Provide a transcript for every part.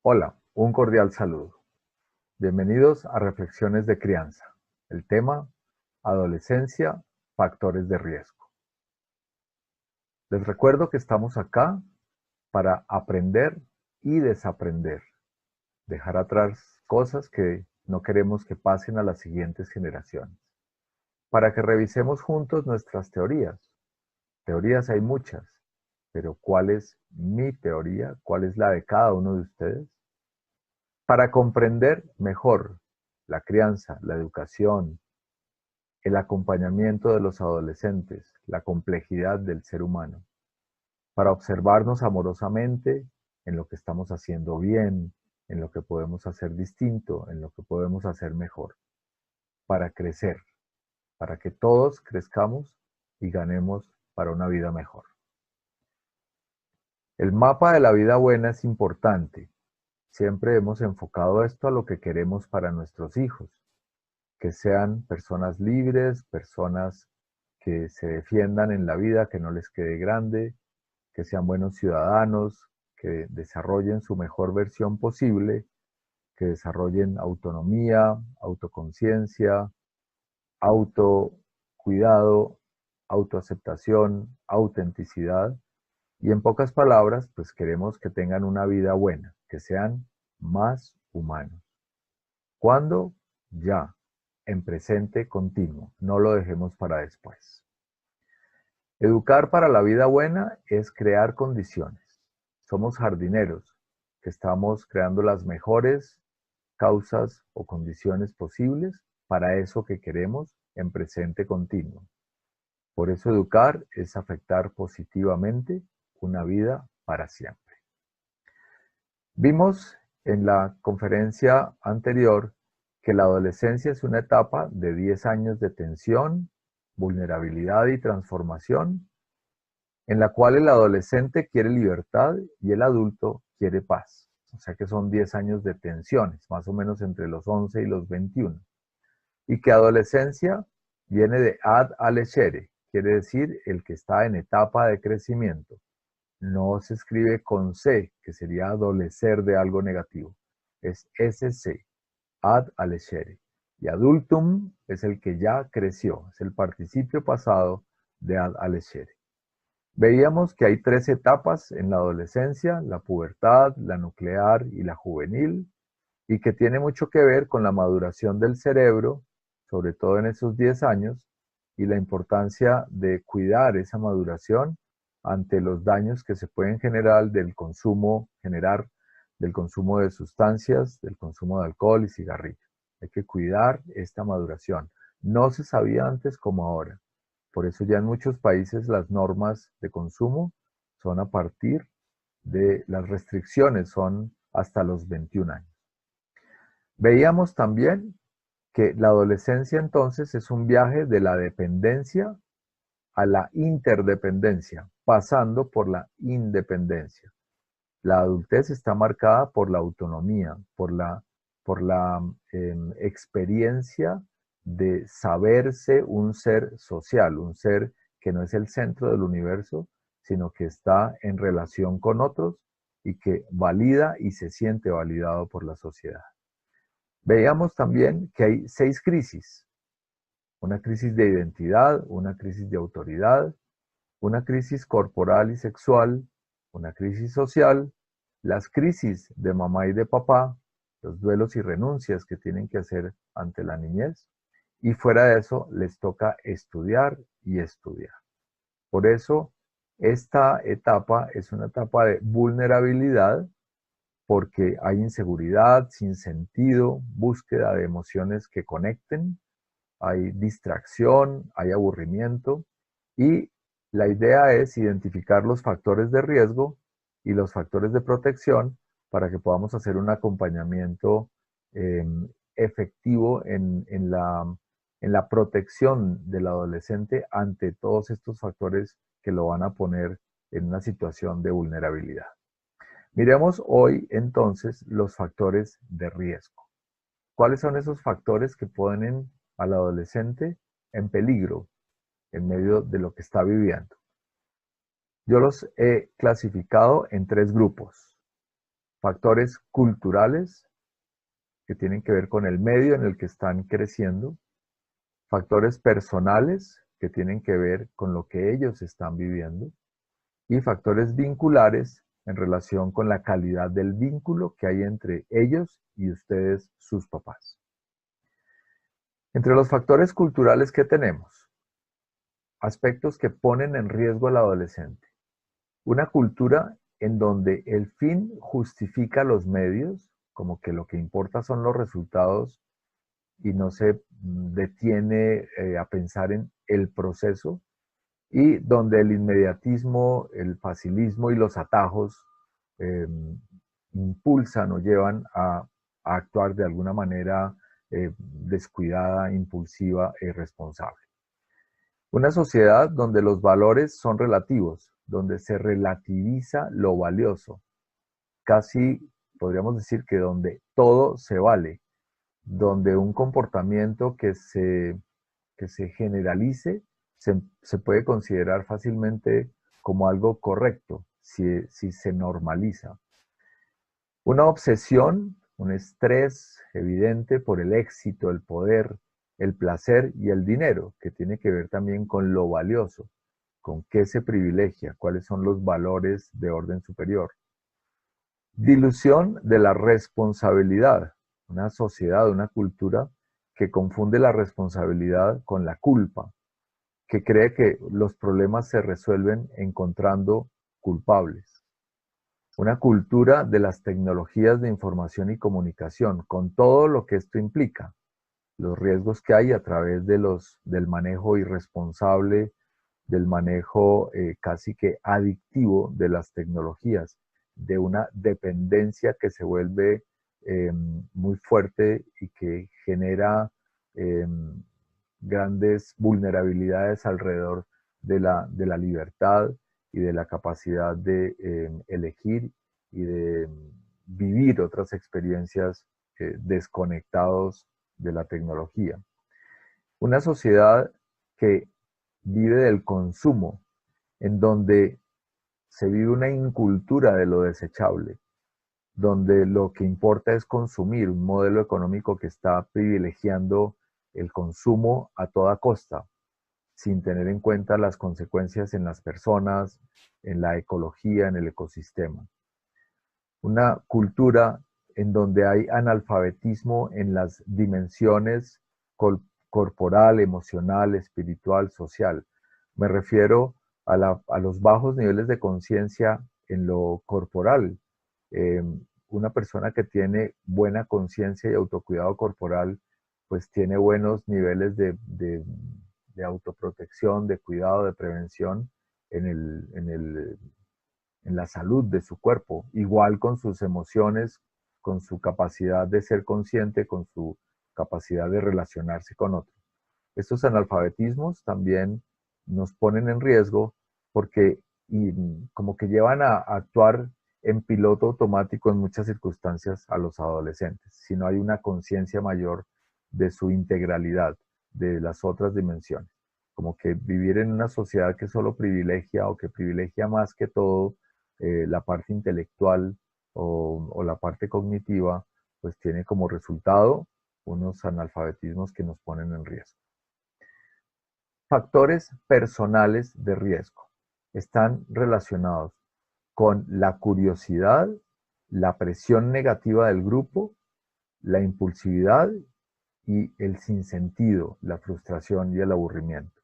Hola, un cordial saludo. Bienvenidos a Reflexiones de Crianza. El tema, adolescencia, factores de riesgo. Les recuerdo que estamos acá para aprender y desaprender, dejar atrás cosas que no queremos que pasen a las siguientes generaciones, para que revisemos juntos nuestras teorías. Teorías hay muchas, pero ¿cuál es mi teoría? ¿Cuál es la de cada uno de ustedes? Para comprender mejor la crianza, la educación, el acompañamiento de los adolescentes, la complejidad del ser humano, para observarnos amorosamente en lo que estamos haciendo bien, en lo que podemos hacer distinto, en lo que podemos hacer mejor, para crecer, para que todos crezcamos y ganemos para una vida mejor. El mapa de la vida buena es importante. Siempre hemos enfocado esto a lo que queremos para nuestros hijos, que sean personas libres, personas que se defiendan en la vida, que no les quede grande, que sean buenos ciudadanos, que desarrollen su mejor versión posible, que desarrollen autonomía, autoconciencia, autocuidado, autoaceptación, autenticidad. Y en pocas palabras, pues queremos que tengan una vida buena, que sean más humanos. ¿Cuándo? Ya, en presente continuo, no lo dejemos para después. Educar para la vida buena es crear condiciones. Somos jardineros que estamos creando las mejores causas o condiciones posibles para eso que queremos en presente continuo. Por eso educar es afectar positivamente una vida para siempre. Vimos en la conferencia anterior que la adolescencia es una etapa de 10 años de tensión, vulnerabilidad y transformación, en la cual el adolescente quiere libertad y el adulto quiere paz. O sea que son 10 años de tensiones, más o menos entre los 11 y los 21. Y que adolescencia viene de ad alescere, quiere decir el que está en etapa de crecimiento. No se escribe con C, que sería adolecer de algo negativo. Es SC, ad alescere. Y adultum es el que ya creció, es el participio pasado de ad alescere. Veíamos que hay 3 etapas en la adolescencia, la pubertad, la nuclear y la juvenil, y que tiene mucho que ver con la maduración del cerebro, sobre todo en esos 10 años, y la importancia de cuidar esa maduración ante los daños que se pueden generar del consumo de sustancias, del consumo de alcohol y cigarrillos. Hay que cuidar esta maduración. No se sabía antes como ahora. Por eso ya en muchos países las normas de consumo son a partir de las restricciones, son hasta los 21 años. Veíamos también que la adolescencia entonces es un viaje de la dependencia a la interdependencia, pasando por la independencia. La adultez está marcada por la autonomía, por la experiencia de saberse un ser social, un ser que no es el centro del universo, sino que está en relación con otros y que valida y se siente validado por la sociedad. Veíamos también que hay 6 crisis: una crisis de identidad, una crisis de autoridad, una crisis corporal y sexual, una crisis social, las crisis de mamá y de papá, los duelos y renuncias que tienen que hacer ante la niñez, y fuera de eso les toca estudiar y estudiar. Por eso, esta etapa es una etapa de vulnerabilidad, porque hay inseguridad, sinsentido, búsqueda de emociones que conecten, hay distracción, hay aburrimiento, y la idea es identificar los factores de riesgo y los factores de protección para que podamos hacer un acompañamiento eh, efectivo en la protección del adolescente ante todos estos factores que lo van a poner en una situación de vulnerabilidad. Miremos hoy entonces los factores de riesgo. ¿Cuáles son esos factores que ponen al adolescente en peligro en medio de lo que está viviendo? Yo los he clasificado en 3 grupos. factores culturales que tienen que ver con el medio en el que están creciendo, factores personales que tienen que ver con lo que ellos están viviendo y factores vinculares en relación con la calidad del vínculo que hay entre ellos y ustedes, sus papás. Entre los factores culturales que tenemos, aspectos que ponen en riesgo al adolescente. Una cultura en donde el fin justifica los medios, como que lo que importa son los resultados y no se detiene a pensar en el proceso, y donde el inmediatismo, el facilismo y los atajos impulsan o llevan a actuar de alguna manera descuidada, impulsiva e irresponsable. Una sociedad donde los valores son relativos, donde se relativiza lo valioso, casi podríamos decir que donde todo se vale, donde un comportamiento que se generalice se puede considerar fácilmente como algo correcto si se normaliza. Una obsesión, un estrés evidente por el éxito, el poder, el placer y el dinero, que tiene que ver también con lo valioso, con qué se privilegia, cuáles son los valores de orden superior. Dilución de la responsabilidad, una sociedad, una cultura que confunde la responsabilidad con la culpa, que cree que los problemas se resuelven encontrando culpables. Una cultura de las tecnologías de información y comunicación, con todo lo que esto implica, los riesgos que hay a través del manejo irresponsable, del manejo casi que adictivo de las tecnologías, de una dependencia que se vuelve muy fuerte y que genera grandes vulnerabilidades alrededor de la libertad y de la capacidad de elegir y de vivir otras experiencias desconectados de la tecnología. Una sociedad que vive del consumo, en donde se vive una incultura de lo desechable, donde lo que importa es consumir, un modelo económico que está privilegiando el consumo a toda costa, sin tener en cuenta las consecuencias en las personas, en la ecología, en el ecosistema. Una cultura en donde hay analfabetismo en las dimensiones corporal, emocional, espiritual, social. Me refiero a los bajos niveles de conciencia en lo corporal. Una persona que tiene buena conciencia y autocuidado corporal, pues tiene buenos niveles de autoprotección, de cuidado, de prevención en la salud de su cuerpo, igual con sus emociones, con su capacidad de ser consciente, con su capacidad de relacionarse con otros. Estos analfabetismos también nos ponen en riesgo porque como que llevan a actuar en piloto automático en muchas circunstancias a los adolescentes, si no hay una conciencia mayor de su integralidad, de las otras dimensiones. Como que vivir en una sociedad que solo privilegia o que privilegia más que todo la parte intelectual o la parte cognitiva, pues tiene como resultado unos analfabetismos que nos ponen en riesgo. Factores personales de riesgo están relacionados con la curiosidad, la presión negativa del grupo, la impulsividad y el sinsentido, la frustración y el aburrimiento.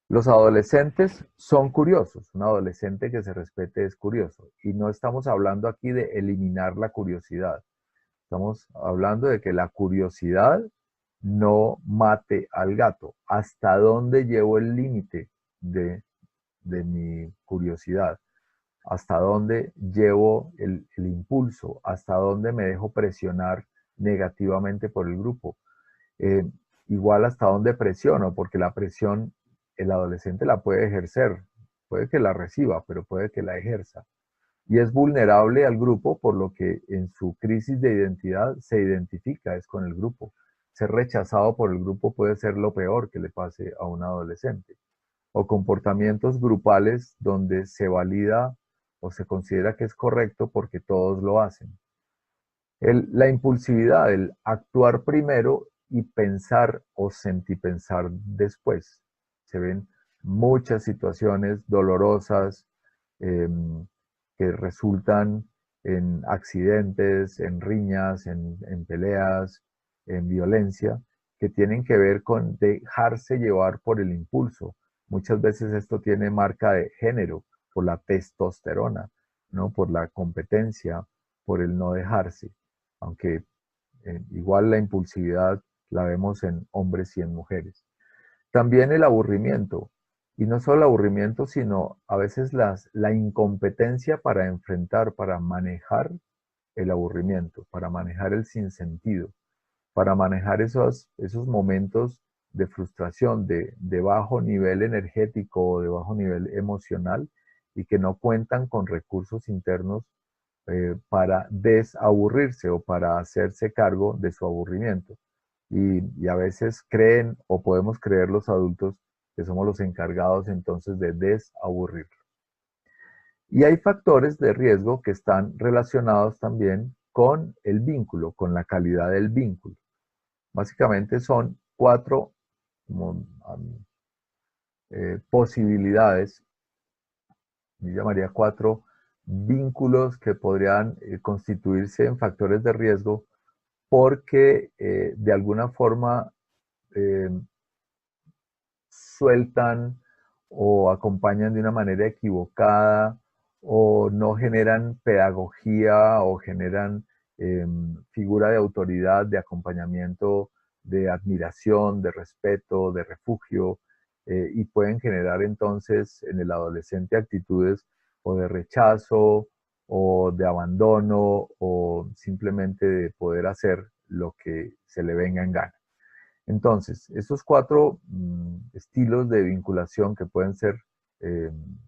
Los adolescentes son curiosos. Un adolescente que se respete es curioso. Y no estamos hablando aquí de eliminar la curiosidad. Estamos hablando de que la curiosidad no mate al gato. ¿Hasta dónde llevo el límite de mi curiosidad? ¿Hasta dónde llevo el impulso? ¿Hasta dónde me dejo presionar negativamente por el grupo? Igual hasta dónde presiono, porque la presión el adolescente la puede ejercer, puede que la reciba, pero puede que la ejerza. Y es vulnerable al grupo, por lo que en su crisis de identidad se identifica es con el grupo. Ser rechazado por el grupo puede ser lo peor que le pase a un adolescente. O comportamientos grupales donde se valida o se considera que es correcto porque todos lo hacen. La impulsividad, el actuar primero y pensar o sentipensar después. Se ven muchas situaciones dolorosas eh, que resultan en accidentes, en riñas, en peleas, en violencia, que tienen que ver con dejarse llevar por el impulso. Muchas veces esto tiene marca de género, por la testosterona, ¿no? Por la competencia, por el no dejarse. Aunque igual la impulsividad la vemos en hombres y en mujeres. También el aburrimiento, y no solo el aburrimiento, sino a veces la incompetencia para enfrentar, para manejar el aburrimiento, para manejar el sinsentido, para manejar esos momentos de frustración, de bajo nivel energético o de bajo nivel emocional y que no cuentan con recursos internos para desaburrirse o para hacerse cargo de su aburrimiento. Y a veces creen o podemos creer los adultos que somos los encargados entonces de desaburrirlo. Y hay factores de riesgo que están relacionados también con el vínculo, con la calidad del vínculo. Básicamente son cuatro posibilidades, yo llamaría cuatro vínculos que podrían constituirse en factores de riesgo porque de alguna forma eh, sueltan o acompañan de una manera equivocada o no generan pedagogía o generan figura de autoridad, de acompañamiento, de admiración, de respeto, de refugio, y pueden generar entonces en el adolescente actitudes o de rechazo o de abandono o simplemente de poder hacer lo que se le venga en gana. Entonces, estos cuatro estilos de vinculación que pueden ser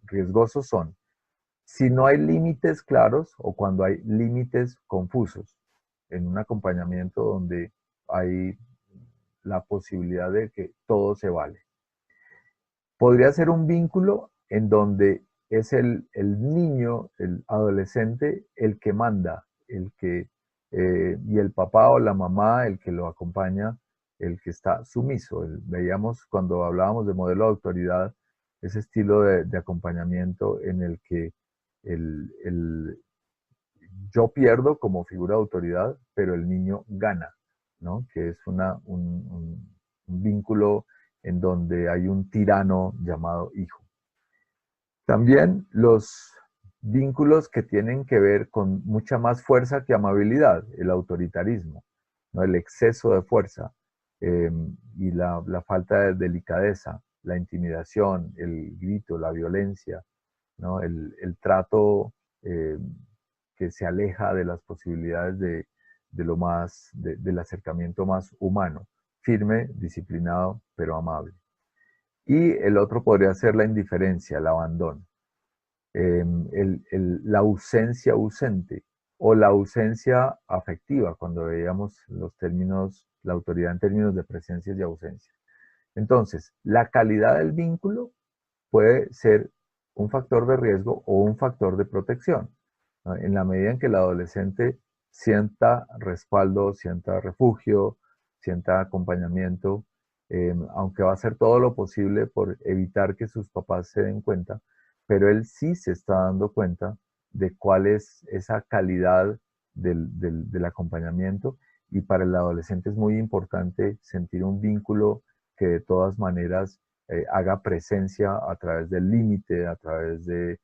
riesgosos son si no hay límites claros o cuando hay límites confusos en un acompañamiento donde hay la posibilidad de que todo se vale. Podría ser un vínculo en donde es el niño, el adolescente, el que manda, y el papá o la mamá, el que lo acompaña, el que está sumiso. Veíamos cuando hablábamos de modelo de autoridad, ese estilo de acompañamiento en el que el yo pierdo como figura de autoridad, pero el niño gana, ¿no? Que es un vínculo en donde hay un tirano llamado hijo. También los vínculos que tienen que ver con mucha más fuerza que amabilidad, el autoritarismo, ¿no? El exceso de fuerza y la falta de delicadeza, la intimidación, el grito, la violencia, ¿no? El trato eh, que se aleja de las posibilidades del acercamiento más humano, firme, disciplinado, pero amable. Y el otro podría ser la indiferencia, el abandono, la ausencia ausente o la ausencia afectiva, cuando veíamos los términos, la autoridad en términos de presencias y ausencias. Entonces, la calidad del vínculo puede ser un factor de riesgo o un factor de protección, ¿no? En la medida en que el adolescente sienta respaldo, sienta refugio, sienta acompañamiento, aunque va a hacer todo lo posible por evitar que sus papás se den cuenta, pero él sí se está dando cuenta de cuál es esa calidad del acompañamiento, y para el adolescente es muy importante sentir un vínculo que de todas maneras haga presencia a través del límite, a través del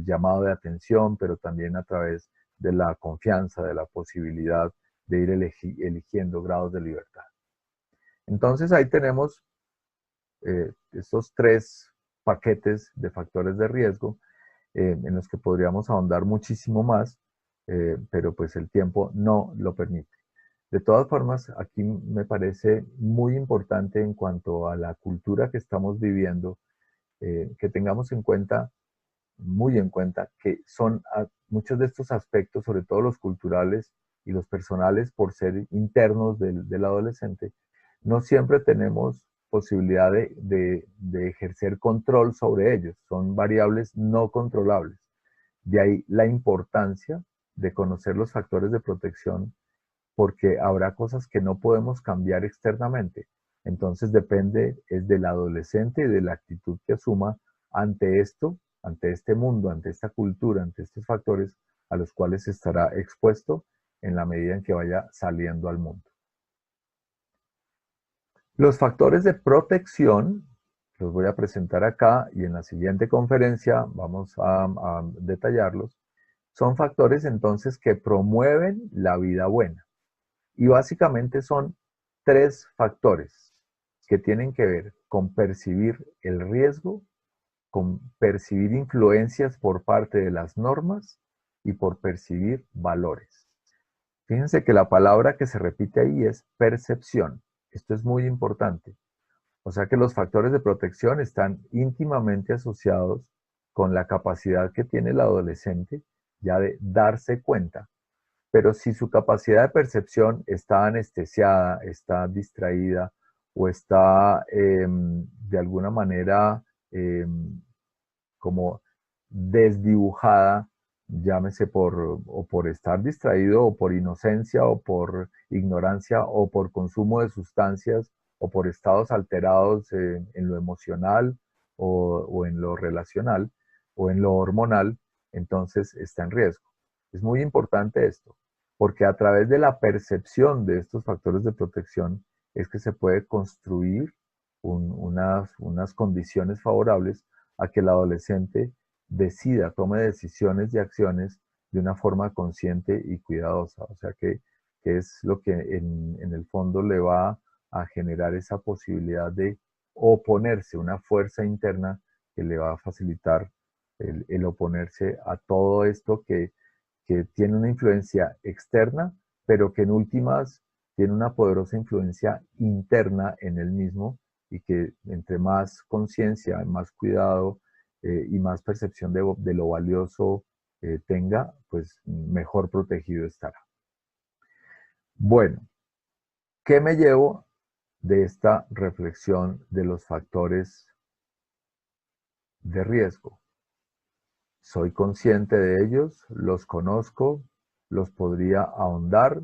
llamado de atención, pero también a través de la confianza, de la posibilidad de ir eligiendo grados de libertad. Entonces ahí tenemos estos tres paquetes de factores de riesgo en los que podríamos ahondar muchísimo más, pero pues el tiempo no lo permite. De todas formas, aquí me parece muy importante en cuanto a la cultura que estamos viviendo, que tengamos en cuenta, muy en cuenta, que son muchos de estos aspectos, sobre todo los culturales y los personales, por ser internos del adolescente, no siempre tenemos posibilidad de ejercer control sobre ellos. Son variables no controlables. De ahí la importancia de conocer los factores de protección, porque habrá cosas que no podemos cambiar externamente. Entonces depende es del adolescente y de la actitud que asuma ante esto, ante este mundo, ante esta cultura, ante estos factores a los cuales estará expuesto en la medida en que vaya saliendo al mundo. Los factores de protección los voy a presentar acá y en la siguiente conferencia vamos a detallarlos. Son factores entonces que promueven la vida buena. Y básicamente son tres factores que tienen que ver con percibir el riesgo, con percibir influencias por parte de las normas y por percibir valores. Fíjense que la palabra que se repite ahí es percepción. Esto es muy importante. O sea que los factores de protección están íntimamente asociados con la capacidad que tiene el adolescente ya de darse cuenta. Pero si su capacidad de percepción está anestesiada, está distraída o está de alguna manera como desdibujada, llámese por estar distraído o por inocencia o por ignorancia o por consumo de sustancias o por estados alterados en lo emocional o en lo relacional o en lo hormonal, entonces está en riesgo. Es muy importante esto, porque a través de la percepción de estos factores de protección es que se puede construir unas condiciones favorables a que el adolescente decida, tome decisiones y acciones de una forma consciente y cuidadosa. O sea que es lo que en el fondo le va a generar esa posibilidad de oponerse, una fuerza interna que le va a facilitar el oponerse a todo esto que tiene una influencia externa, pero que en últimas tiene una poderosa influencia interna en él mismo y que entre más conciencia, más cuidado y más percepción de lo valioso tenga, pues mejor protegido estará. Bueno, ¿qué me llevo de esta reflexión de los factores de riesgo? Soy consciente de ellos, los conozco, los podría ahondar.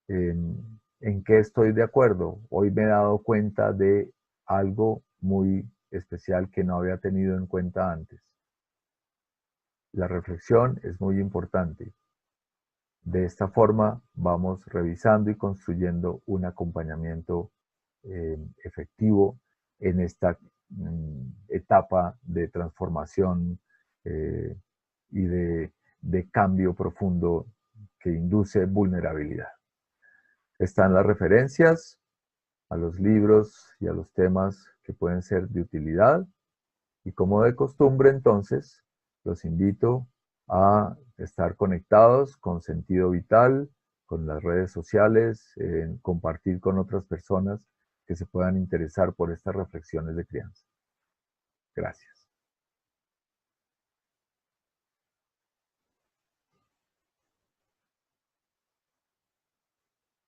¿En qué estoy de acuerdo? Hoy me he dado cuenta de algo muy especial que no había tenido en cuenta antes. La reflexión es muy importante. De esta forma vamos revisando y construyendo un acompañamiento efectivo en esta etapa de transformación y de cambio profundo que induce vulnerabilidad. Están las referencias a los libros y a los temas que pueden ser de utilidad. Y como de costumbre, entonces, los invito a estar conectados con Sentido Vital, con las redes sociales, compartir con otras personas que se puedan interesar por estas reflexiones de crianza. Gracias.